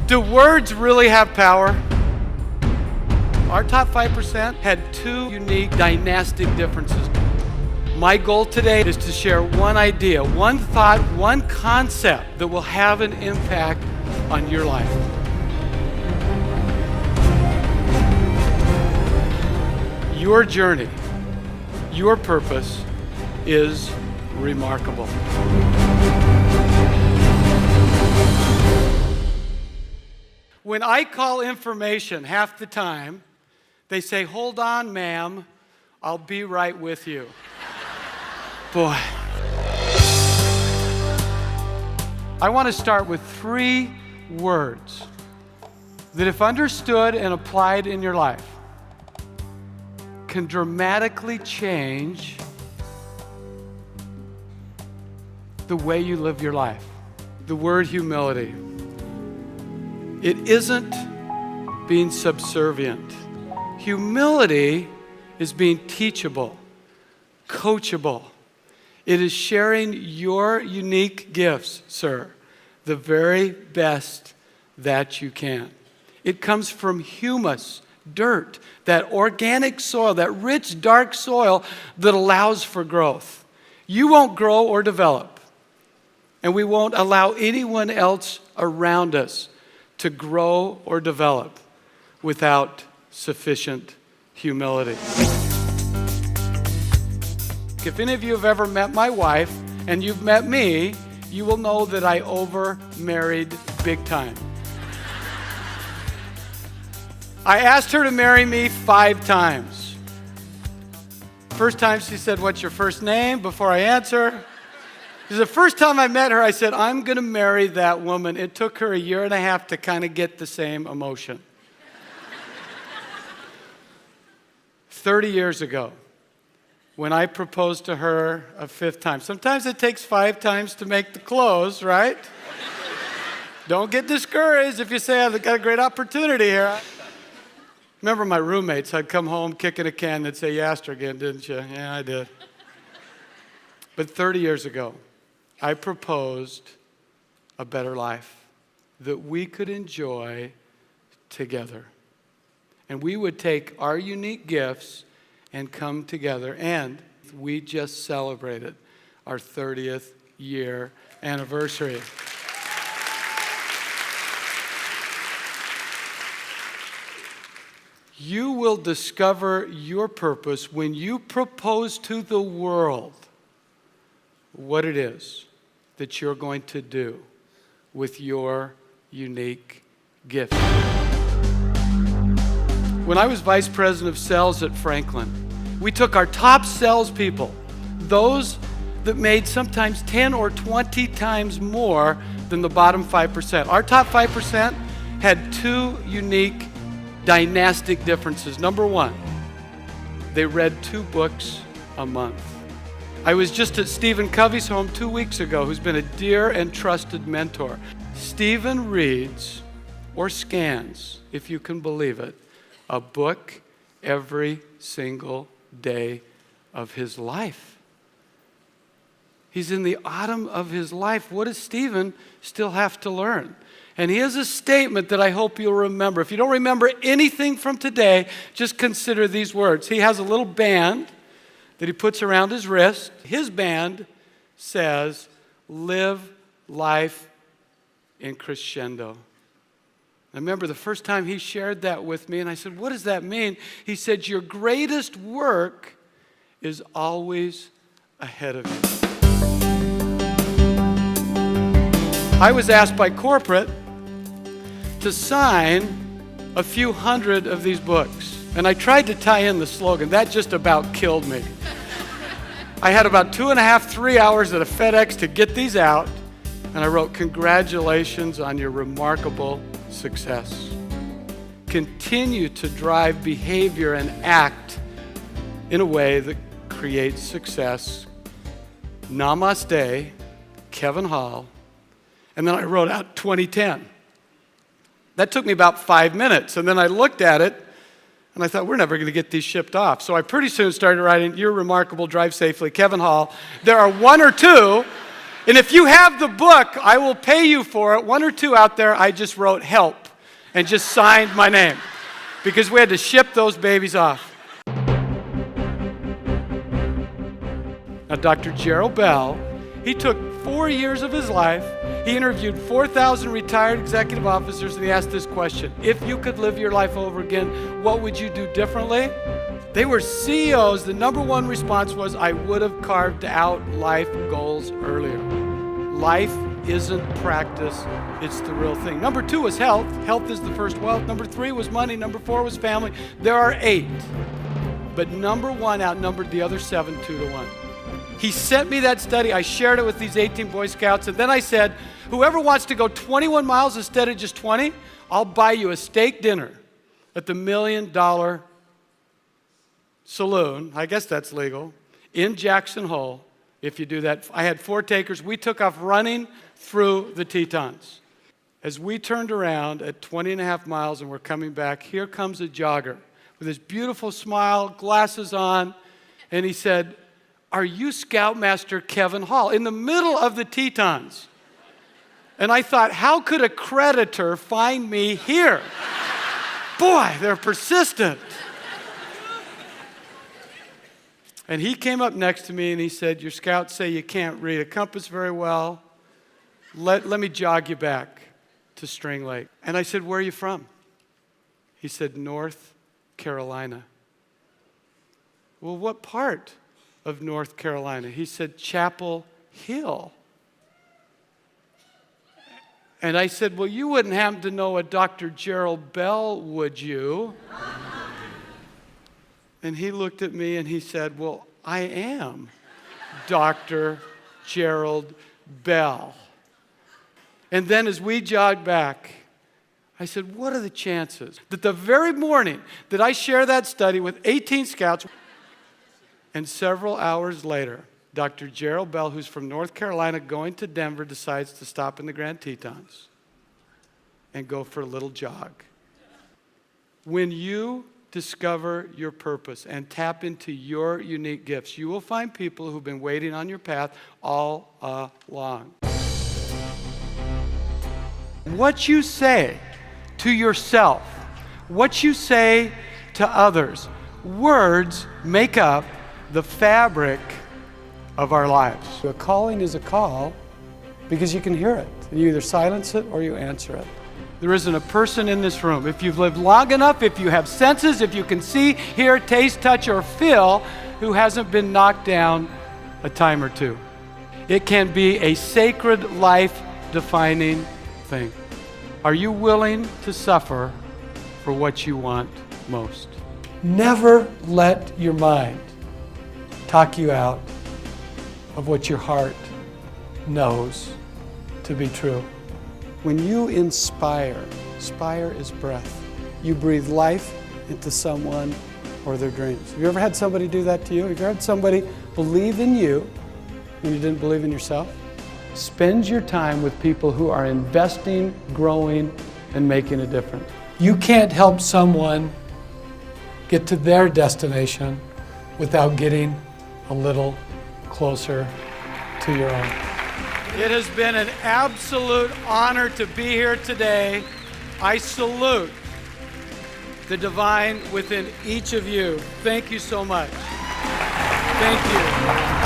Do words really have power? Our top 5% had two unique dynastic differences. My goal today is to share one idea, one thought, one concept that will have an impact on your life. Your journey, your purpose is remarkable. When I call information, half the time, they say, "Hold on, ma'am, I'll be right with you." Boy. I want to start with 3 words that, if understood and applied in your life, can dramatically change the way you live your life. The word humility. It isn't being subservient. Humility is being teachable, coachable. It is sharing your unique gifts, sir, the very best that you can. It comes from humus, dirt, that organic soil, that rich, dark soil that allows for growth. You won't grow or develop, and we won't allow anyone else around us to grow or develop without sufficient humility. If any of you have ever met my wife and you've met me, you will know that I over-married big time. I asked her to marry me 5 times. First time she said, "What's your first name?" before I answer. The first time I met her, I said, "I'm going to marry that woman." It took her 1.5 years to kind of get the same emotion. 30 years ago, when I proposed to her a 5th time. Sometimes it takes 5 times to make the close, right? Don't get discouraged if you say, "I've got a great opportunity here." Remember my roommates, I'd come home kicking a can, they'd say, "You asked her again, didn't you?" "Yeah, I did." But 30 years ago, I proposed a better life that we could enjoy together. And we would take our unique gifts and come together. And we just celebrated our 30th year anniversary. You will discover your purpose when you propose to the world what it is that you're going to do with your unique gift. When I was vice president of sales at Franklin, we took our top salespeople, those that made sometimes 10 or 20 times more than the bottom 5%. Our top 5% had 2 unique dynastic differences. Number 1, they read 2 books a month. I was just at Stephen Covey's home 2 weeks ago, who's been a dear and trusted mentor. Stephen reads, or scans, if you can believe it, a book every single day of his life. He's in the autumn of his life. What does Stephen still have to learn? And he has a statement that I hope you'll remember. If you don't remember anything from today, just consider these words. He has a little band that he puts around his wrist. His band says, "Live life in crescendo." I remember the first time he shared that with me, and I said, "What does that mean?" He said, "Your greatest work is always ahead of you." I was asked by corporate to sign a few hundred of these books, and I tried to tie in the slogan. That just about killed me. I had about 2.5, 3 hours at a FedEx to get these out, and I wrote, "Congratulations on your remarkable success. Continue to drive behavior and act in a way that creates success. Namaste, Kevin Hall." And then I wrote out 2010. That took me about 5 minutes, and then I looked at it, and I thought, we're never going to get these shipped off. So I pretty soon started writing, "You're remarkable, drive safely, Kevin Hall." There are 1 or 2 And if you have the book, I will pay you for it. One or two out there, I just wrote help and just signed my name because we had to ship those babies off. Now, Dr. Gerald Bell, he took 4 years of his life. He interviewed 4,000 retired executive officers, and he asked this question: if you could live your life over again, what would you do differently? They were CEOs. The number one response was, I would have carved out life goals earlier. Life isn't practice, it's the real thing. Number 2 was health. Health is the first wealth. Number 3 was money. Number 4 was family. There are 8. But number 1 outnumbered the other 7 2-1. He sent me that study. I shared it with these 18 Boy Scouts. And then I said, whoever wants to go 21 miles instead of just 20, I'll buy you a steak dinner at the $1 Million Saloon. I guess that's legal. In Jackson Hole, if you do that. I had 4 takers. We took off running through the Tetons. As we turned around at 20 and a half miles and we're coming back, here comes a jogger with his beautiful smile, glasses on, and he said, are you Scoutmaster Kevin Hall? In the middle of the Tetons. And I thought, how could a creditor find me here? Boy, they're persistent. And he came up next to me and he said, your scouts say you can't read a compass very well. Let me jog you back to String Lake. And I said, where are you from? He said, North Carolina. Well, what part of North Carolina? He said, Chapel Hill. And I said, well, you wouldn't happen to know a Dr. Gerald Bell, would you? And he looked at me and he said, well, I am Dr. Gerald Bell. And then as we jogged back, I said, what are the chances that the very morning that I share that study with 18 scouts, and several hours later, Dr. Gerald Bell, who's from North Carolina, going to Denver, decides to stop in the Grand Tetons and go for a little jog. When you discover your purpose and tap into your unique gifts, you will find people who've been waiting on your path all along. What you say to yourself, what you say to others, words make up the fabric of our lives. A calling is a call because you can hear it. You either silence it or you answer it. There isn't a person in this room, if you've lived long enough, if you have senses, if you can see, hear, taste, touch, or feel, who hasn't been knocked down a time or two. It can be a sacred, life-defining thing. Are you willing to suffer for what you want most? Never let your mind talk you out of what your heart knows to be true. When you inspire is breath. You breathe life into someone or their dreams. Have you ever had somebody do that to you? Have you ever had somebody believe in you when you didn't believe in yourself? Spend your time with people who are investing, growing, and making a difference. You can't help someone get to their destination without getting a little closer to your own. It has been an absolute honor to be here today. I salute the divine within each of you. Thank you so much. Thank you.